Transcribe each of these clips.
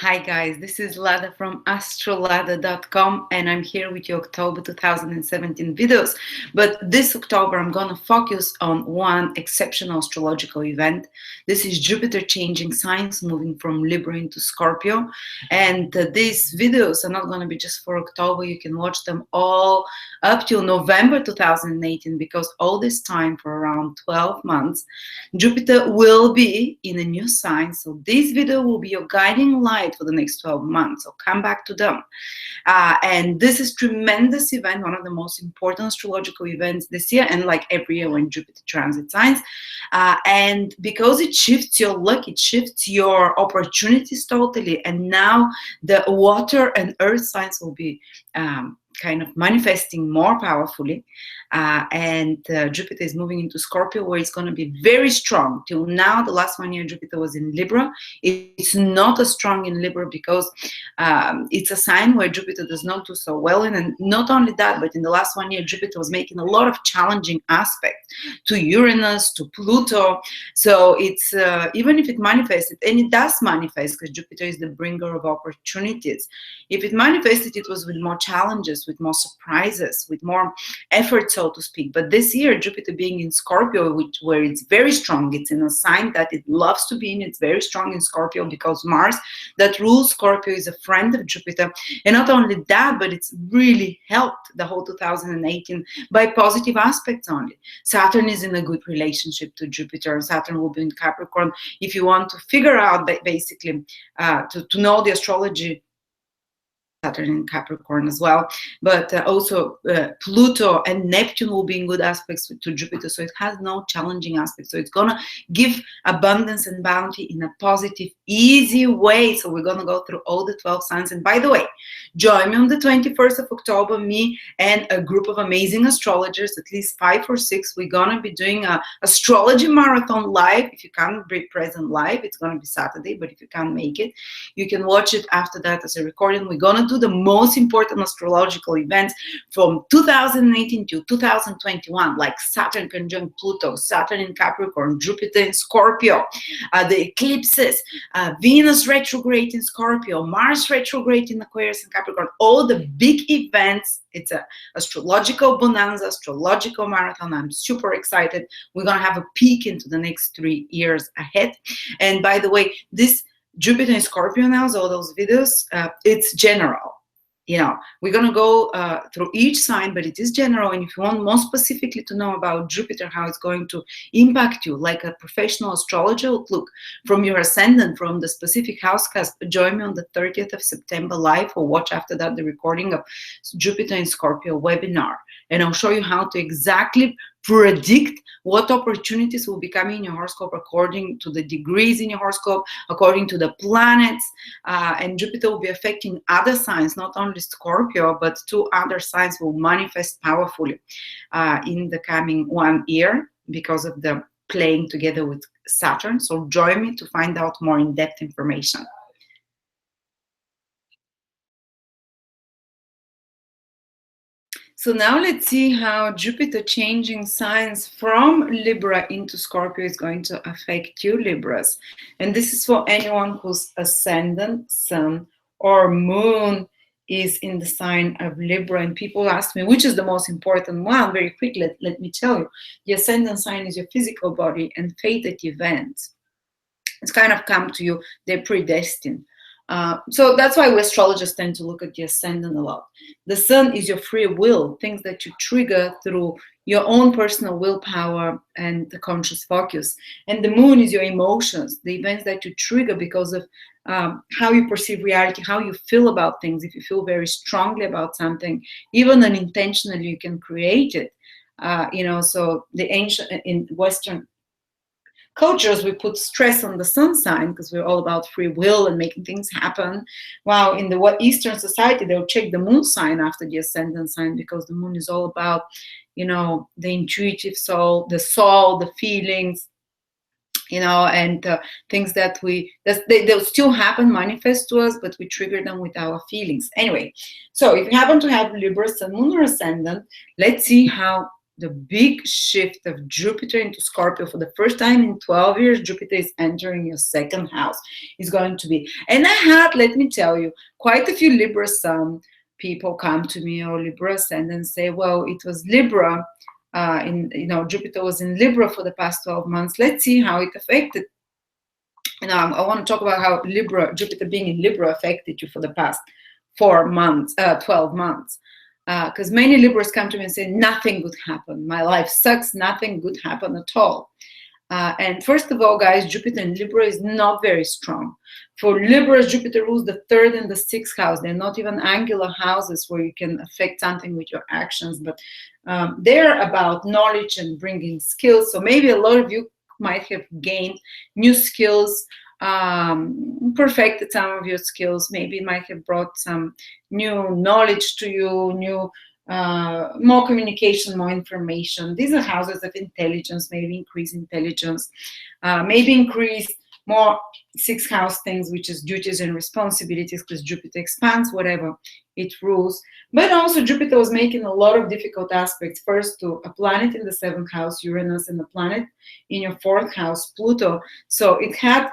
Hi guys, this is Lada from astrolada.com and I'm here with your October 2017 videos. But this October I'm going to focus on one exceptional astrological event. This is Jupiter changing signs, moving from Libra into Scorpio. And these videos are not going to be just for October. You can watch them all up till November 2018 because all this time for around 12 months, Jupiter will be in a new sign. So this video will be your guiding light for the next 12 months. So come back to them. And this is tremendous event, one of the most important astrological events this year, and like every year when Jupiter transit signs. And because it shifts your luck, it shifts your opportunities totally. And now the water and earth signs will be kind of manifesting more powerfully. And Jupiter is moving into Scorpio, where it's going to be very strong. Till now, the last 1 year, Jupiter was in Libra. It's not as strong in Libra because it's a sign where Jupiter does not do so well in. And not only that, but in the last 1 year, Jupiter was making a lot of challenging aspects to Uranus, to Pluto. So it's even if it manifested, and it does manifest because Jupiter is the bringer of opportunities. If it manifested, it was with more challenges, with more surprises, with more effort, so to speak. But this year, Jupiter being in Scorpio, where it's very strong, it's in a sign that it loves to be in. It's very strong in Scorpio because Mars, that rules Scorpio, is a friend of Jupiter. And not only that, but it's really helped the whole 2018 by positive aspects only. Saturn is in a good relationship to Jupiter. Saturn will be in Capricorn. If you want to figure out, basically, to know the astrology, Saturn in Capricorn as well, but also Pluto and Neptune will be in good aspects to Jupiter, so it has no challenging aspects. So it's gonna give abundance and bounty in a positive, easy way. So we're gonna go through all the 12 signs. And by the way, join me on the 21st of October, me and a group of amazing astrologers, at least 5 or 6. We're gonna be doing a astrology marathon live. If you can't be present live, it's gonna be Saturday, but if you can't make it, you can watch it after that as a recording. We're gonna do the most important astrological events from 2018 to 2021, like Saturn conjunct Pluto, Saturn in Capricorn, Jupiter in Scorpio, the eclipses, Venus retrograde in Scorpio, Mars retrograde in Aquarius and Capricorn, all the big events. It's an astrological bonanza, astrological marathon. I'm super excited. We're going to have a peek into the next 3 years ahead. And by the way, this Jupiter in Scorpio now, so all those videos, it's general. You know, we're going to go through each sign, but it is general. And if you want more specifically to know about Jupiter, how it's going to impact you, like a professional astrologer outlook from your ascendant, from the specific house cast, join me on the 30th of September live, or watch after that the recording of Jupiter in Scorpio webinar. And I'll show you how to exactly predict what opportunities will be coming in your horoscope according to the degrees in your horoscope, according to the planets. And Jupiter will be affecting other signs, not only Scorpio, but 2 other signs will manifest powerfully in the coming 1 year because of the playing together with Saturn. So join me to find out more in-depth information. So now let's see how Jupiter changing signs from Libra into Scorpio is going to affect you, Libras. And this is for anyone whose ascendant, sun, or moon is in the sign of Libra. And people ask me, which is the most important one? Very quickly, let me tell you. The ascendant sign is your physical body, and fated events. It's kind of come to you, they're predestined. So that's why we astrologers tend to look at the ascendant a lot. The sun is your free will, things that you trigger through your own personal willpower and the conscious focus. And the moon is your emotions, the events that you trigger because of how you perceive reality, how you feel about things. If you feel very strongly about something, even unintentionally, you can create it. So the ancient, in Western cultures, we put stress on the sun sign because we're all about free will and making things happen. While in the Eastern society, they'll check the moon sign after the ascendant sign because the moon is all about, the intuitive soul, the feelings, and things that they'll still happen, manifest to us, but we trigger them with our feelings. Anyway, so if you happen to have Libra, Sun, Moon, or Ascendant, let's see how the big shift of Jupiter into Scorpio. For the first time in 12 years, Jupiter is entering your second house. It's going to be. And I had, let me tell you, quite a few Libra sun people come to me, or Libra ascendant, and say, well, it was Libra, Jupiter was in Libra for the past 12 months. Let's see how it affected. And I want to talk about how Jupiter being in Libra affected you for the past 12 months. Because many Libras come to me and say, nothing good happened. My life sucks. Nothing good happened at all. And first of all, guys, Jupiter in Libra is not very strong. For Libras, Jupiter rules the 3rd and the 6th house. They're not even angular houses where you can affect something with your actions, but they're about knowledge and bringing skills. So maybe a lot of you might have gained new skills, perfected some of your skills. Maybe it might have brought some new knowledge to you, more communication, more information. These are houses of intelligence, maybe increase intelligence, maybe increase more 6th house things, which is duties and responsibilities, because Jupiter expands whatever it rules. But also Jupiter was making a lot of difficult aspects, first to a planet in the 7th house, Uranus, and a planet in your 4th house, Pluto. So it had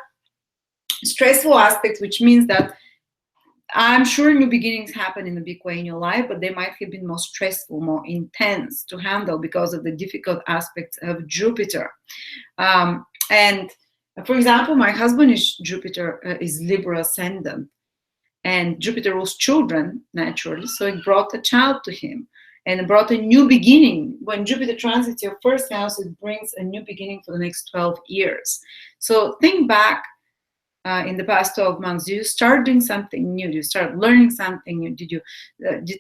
stressful aspects, which means that I'm sure new beginnings happen in a big way in your life, but they might have been more stressful, more intense to handle because of the difficult aspects of Jupiter. And for example, my husband is is Libra ascendant, and Jupiter rules children naturally, so it brought a child to him and it brought a new beginning. When Jupiter transits your 1st house, it brings a new beginning for the next 12 years. So think back. In the past 12 months, did you start doing something new? Did you start learning something new? Did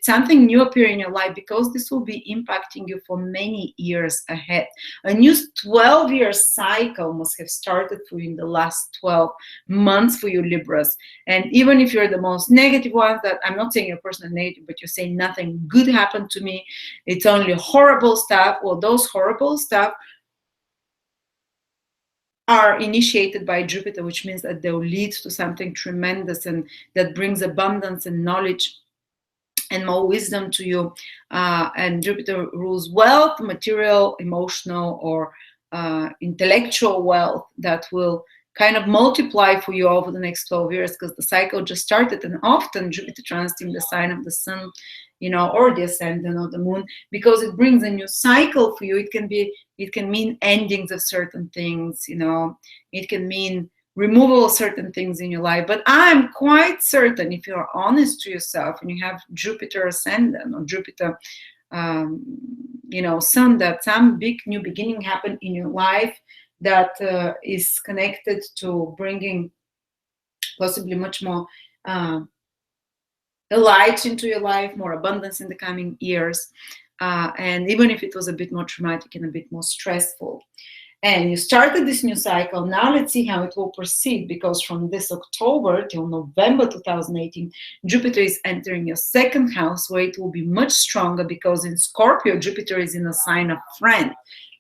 something new appear in your life? Because this will be impacting you for many years ahead. A new 12-year cycle must have started for you in the last 12 months for you Libras. And even if you're the most negative ones, that I'm not saying you're personally negative, but you're saying nothing good happened to me, it's only horrible stuff. Well, those horrible stuff are initiated by Jupiter, which means that they'll lead to something tremendous and that brings abundance and knowledge and more wisdom to you. And Jupiter rules wealth, material, emotional, or intellectual wealth that will kind of multiply for you over the next 12 years, because the cycle just started. And often Jupiter transiting the sign of the sun, or the ascendant of the moon, because it brings a new cycle for you. It can mean endings of certain things, it can mean removal of certain things in your life. But I'm quite certain, if you're honest to yourself and you have Jupiter ascendant or Jupiter sun, that some big new beginning happened in your life that is connected to bringing possibly much more light into your life, more abundance in the coming years. And even if it was a bit more traumatic and a bit more stressful. And you started this new cycle. Now let's see how it will proceed, because from this October till November 2018, Jupiter is entering your 2nd house, where it will be much stronger, because in Scorpio, Jupiter is in a sign of friend.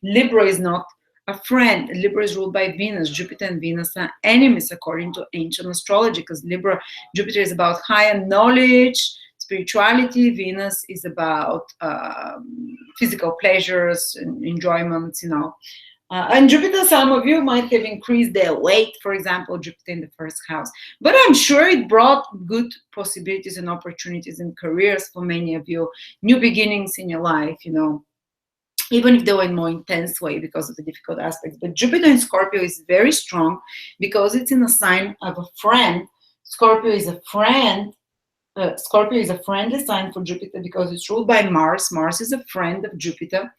Libra is not a friend. Libra is ruled by Venus. Jupiter and Venus are enemies according to ancient astrology, because Jupiter is about higher knowledge, spirituality. Venus is about physical pleasures and enjoyments, and Jupiter, some of you might have increased their weight, for example, Jupiter in the 1st house. But I'm sure it brought good possibilities and opportunities in careers for many of you, new beginnings in your life, even if they were in more intense way because of the difficult aspects. But Jupiter in Scorpio is very strong because it's in a sign of a friend. Scorpio is a friend. Scorpio is a friendly sign for Jupiter because it's ruled by Mars. Mars is a friend of Jupiter.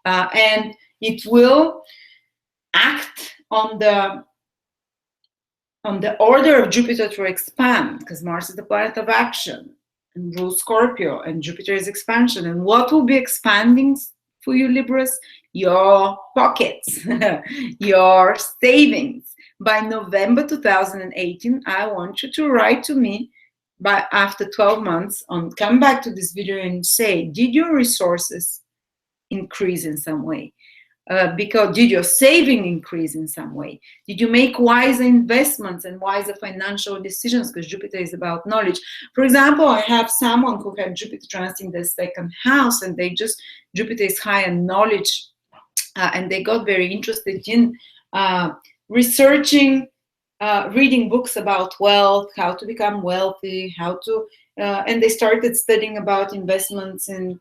And it will act on the order of Jupiter to expand, because Mars is the planet of action and rules Scorpio, and Jupiter is expansion. And what will be expanding for you Libras? Your pockets, your savings. By November 2018, I want you to write to me after 12 months come back to this video and say, did your resources increase in some way? Because did your saving increase in some way? Did you make wiser investments and wiser financial decisions? Because Jupiter is about knowledge. For example, I have someone who had Jupiter transiting the second house, and Jupiter is high in knowledge, and they got very interested in researching, reading books about wealth, how to become wealthy, and they started studying about investments in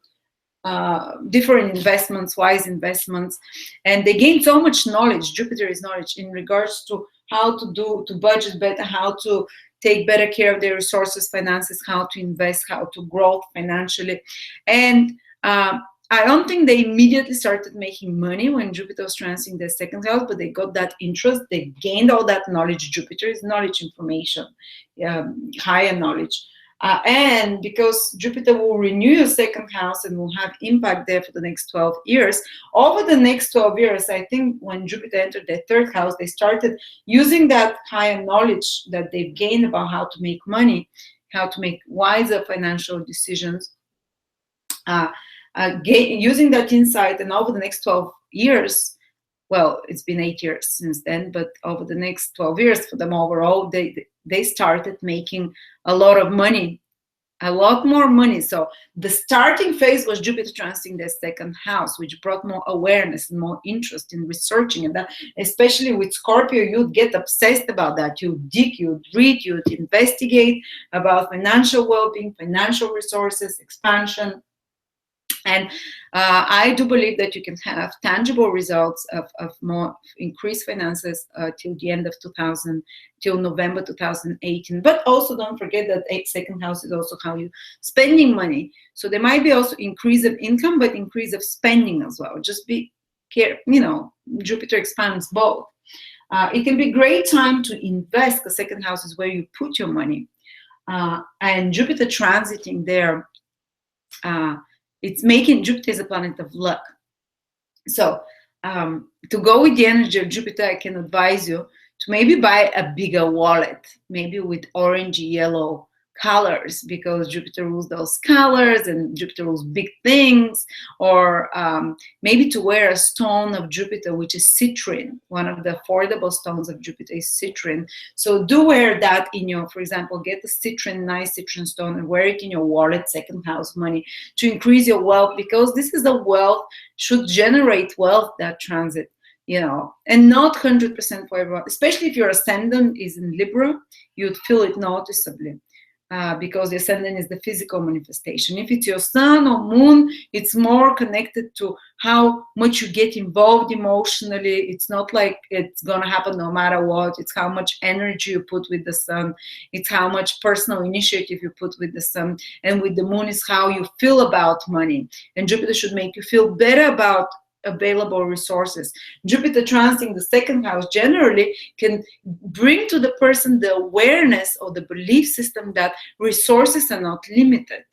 different investments, wise investments, and they gained so much knowledge. Jupiter is knowledge in regards to how to budget better, how to take better care of their resources, finances, how to invest, how to grow financially. And I don't think they immediately started making money when Jupiter was transiting their second house, but they got that interest, they gained all that knowledge. Jupiter is knowledge, information, higher knowledge. And because Jupiter will renew your second house and will have impact there for the next 12 years, over the next 12 years, I think when Jupiter entered their third house, they started using that higher knowledge that they've gained about how to make money, how to make wiser financial decisions, using that insight. And over the next 12 years, well, it's been 8 years since then, but over the next 12 years for them overall, they started making a lot of money, a lot more money. So the starting phase was Jupiter transiting their second house, which brought more awareness and more interest in researching. And that, especially with Scorpio, you'd get obsessed about that. You'd dig, you'd read, you'd investigate about financial well-being, financial resources, expansion. And I do believe that you can have tangible results of more increased finances till the end of till November 2018. But also don't forget that second house is also how you spending money. So there might be also increase of income, but increase of spending as well. Just be careful, Jupiter expands both. It can be a great time to invest. The second house is where you put your money. And Jupiter transiting there, it's making Jupiter is a planet of luck. So to go with the energy of Jupiter, I can advise you to maybe buy a bigger wallet, maybe with orangey yellow colors, because Jupiter rules those colors and Jupiter rules big things. Or maybe to wear a stone of Jupiter, which is citrine. One of the affordable stones of Jupiter is citrine. So do wear that in your, for example, get a nice citrine stone and wear it in your wallet, second house money, to increase your wealth, because this is the wealth, should generate wealth, that transit. And not 100% for everyone, especially if your ascendant is in Libra, you'd feel it noticeably. Because the ascendant is the physical manifestation. If it's your sun or moon, it's more connected to how much you get involved emotionally. It's not like it's going to happen no matter what. It's how much energy you put with the sun. It's how much personal initiative you put with the sun. And with the moon is how you feel about money. And Jupiter should make you feel better about available resources. Jupiter transiting the second house generally can bring to the person the awareness or the belief system that resources are not limited.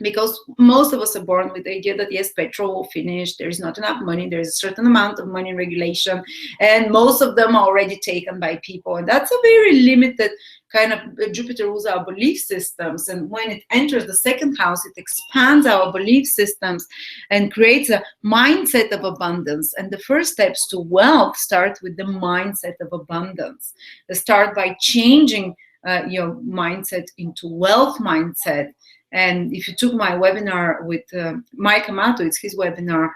Because most of us are born with the idea that yes, petrol will finish, there is not enough money, there is a certain amount of money in regulation, and most of them are already taken by people. And that's a very limited kind of, Jupiter rules our belief systems. And when it enters the second house, it expands our belief systems and creates a mindset of abundance. And the first steps to wealth start with the mindset of abundance. They start by changing your mindset into wealth mindset. And if you took my webinar with Mike Amato, it's his webinar,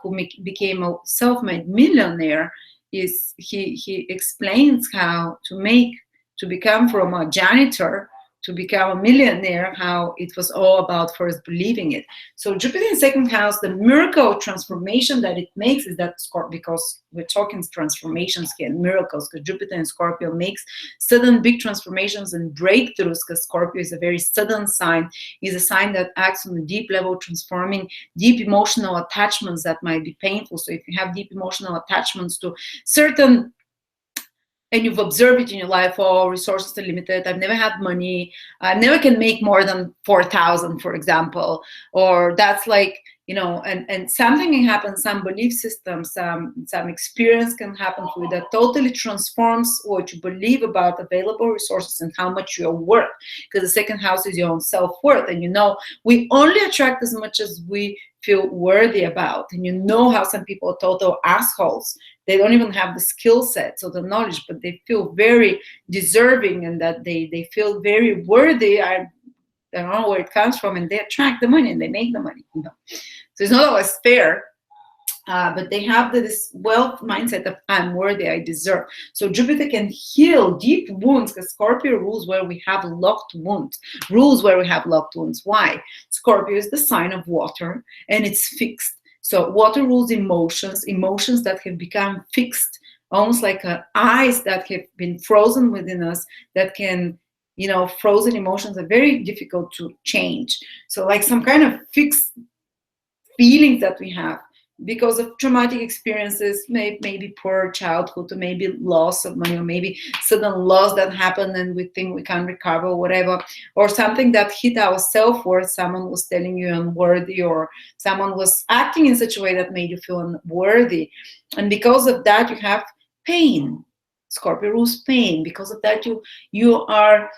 who became a self-made millionaire, he explains how to become from a janitor to become a millionaire, how it was all about first believing it. So Jupiter in second house, the miracle transformation that it makes is that, because we're talking transformations here and miracles, because Jupiter in Scorpio makes sudden big transformations and breakthroughs, because Scorpio is a very sudden sign, is a sign that acts on a deep level, transforming deep emotional attachments that might be painful. So if you have deep emotional attachments to certain, and you've observed it in your life, oh, resources are limited, I've never had money, I never can make more than 4,000, for example, or that's like, and something can happen, some belief system, some experience can happen for you that totally transforms what you believe about available resources and how much you're worth. Because the second house is your own self-worth, and we only attract as much as we feel worthy about. And how some people are total assholes. They don't even have the skill sets or the knowledge, but they feel very deserving, and that they feel very worthy. I don't know where it comes from, and they attract the money and they make the money. So it's not always fair, but they have this wealth mindset of I'm worthy, I deserve. So Jupiter can heal deep wounds, because Scorpio rules where we have locked wounds. Why? Scorpio is the sign of water, and it's fixed. So water rules emotions that have become fixed, almost like ice that have been frozen within us, that can, frozen emotions are very difficult to change. So like some kind of fixed feelings that we have because of traumatic experiences, maybe poor childhood, or maybe loss of money, or maybe sudden loss that happened and we think we can't recover, or whatever, or something that hit our self-worth. Someone was telling you unworthy, or someone was acting in such a way that made you feel unworthy, and because of that you have pain. Scorpio rules pain. Because of that you are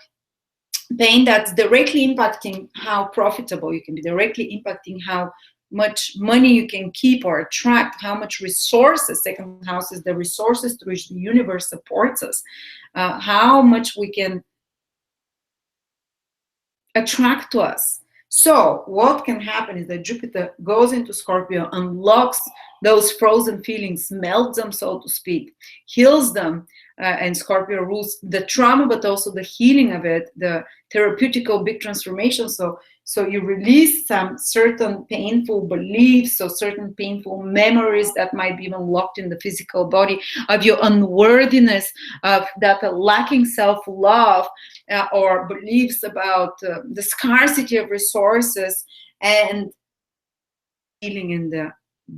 pain that's directly impacting how profitable you can be, directly impacting how much money you can keep or attract, how much resources. Second house is the resources through which the universe supports us, how much we can attract to us. So what can happen is that Jupiter goes into Scorpio, unlocks those frozen feelings, melts them, so to speak, heals them, and Scorpio rules the trauma, but also the healing of it, the therapeutical big transformation. So you release some certain painful beliefs, or certain painful memories that might be even locked in the physical body, of your unworthiness, of that lacking self-love, or beliefs about the scarcity of resources, and healing in the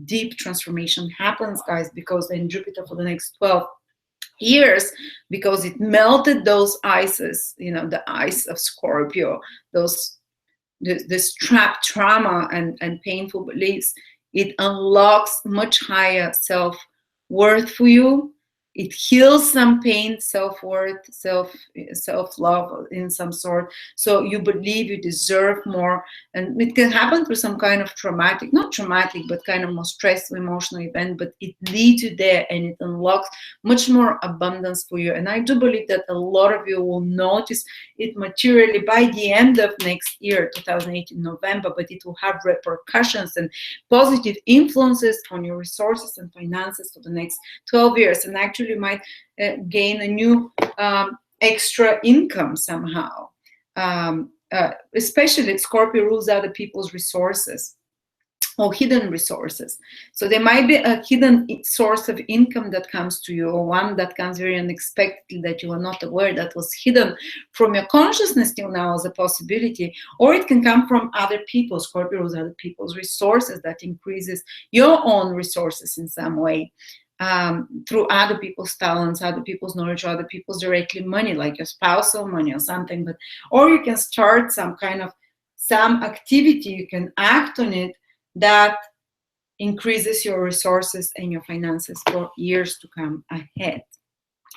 deep transformation happens, guys, because in Jupiter for the next 12 years, because it melted those ices, the ice of Scorpio, this trapped trauma and painful beliefs. It unlocks much higher self-worth for you. It heals some pain, self-worth, self-love in some sort. So you believe you deserve more. And it can happen through some kind of traumatic, not traumatic, but kind of more stressful emotional event, but it leads you there, and it unlocks much more abundance for you. And I do believe that a lot of you will notice it materially by the end of next year, 2018, November, but it will have repercussions and positive influences on your resources and finances for the next 12 years. And actually you might gain a new extra income somehow. Especially Scorpio rules other people's resources or hidden resources. So there might be a hidden source of income that comes to you, or one that comes very unexpectedly that you are not aware, that was hidden from your consciousness till now as a possibility. Or it can come from other people. Scorpio rules other people's resources, that increases your own resources in some way. Through other people's talents, other people's knowledge, or other people's directly money, like your spousal money or something. Or you can start some activity, you can act on it, that increases your resources and your finances for years to come ahead.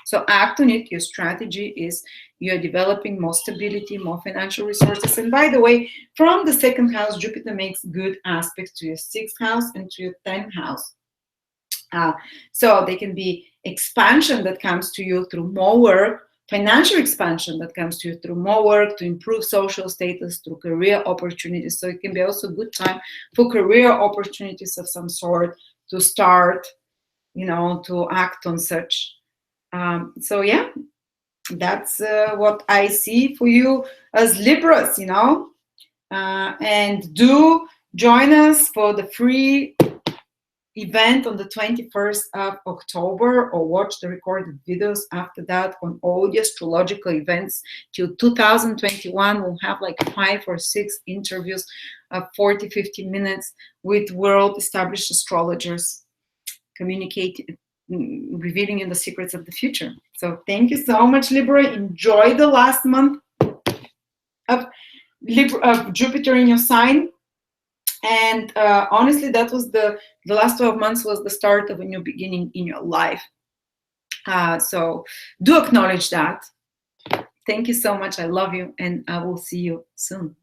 So act on it. Your strategy is you're developing more stability, more financial resources. And by the way, from the second house, Jupiter makes good aspects to your 6th house and to your 10th house. So there can be expansion that comes to you through more work, financial expansion that comes to you through more work, to improve social status, through career opportunities. So it can be also a good time for career opportunities of some sort to start, to act on such. So yeah, that's what I see for you as Libras, and do join us for the free event on the 21st of October, or watch the recorded videos after that on all the astrological events till 2021. We'll have like 5 or 6 interviews of 40-50 minutes with world established astrologers, communicating, revealing in the secrets of the future. So thank you so much, Libra. Enjoy the last month of Jupiter in your sign. And honestly, that was the last 12 months was the start of a new beginning in your life. So do acknowledge that. Thank you so much. I love you, and I will see you soon.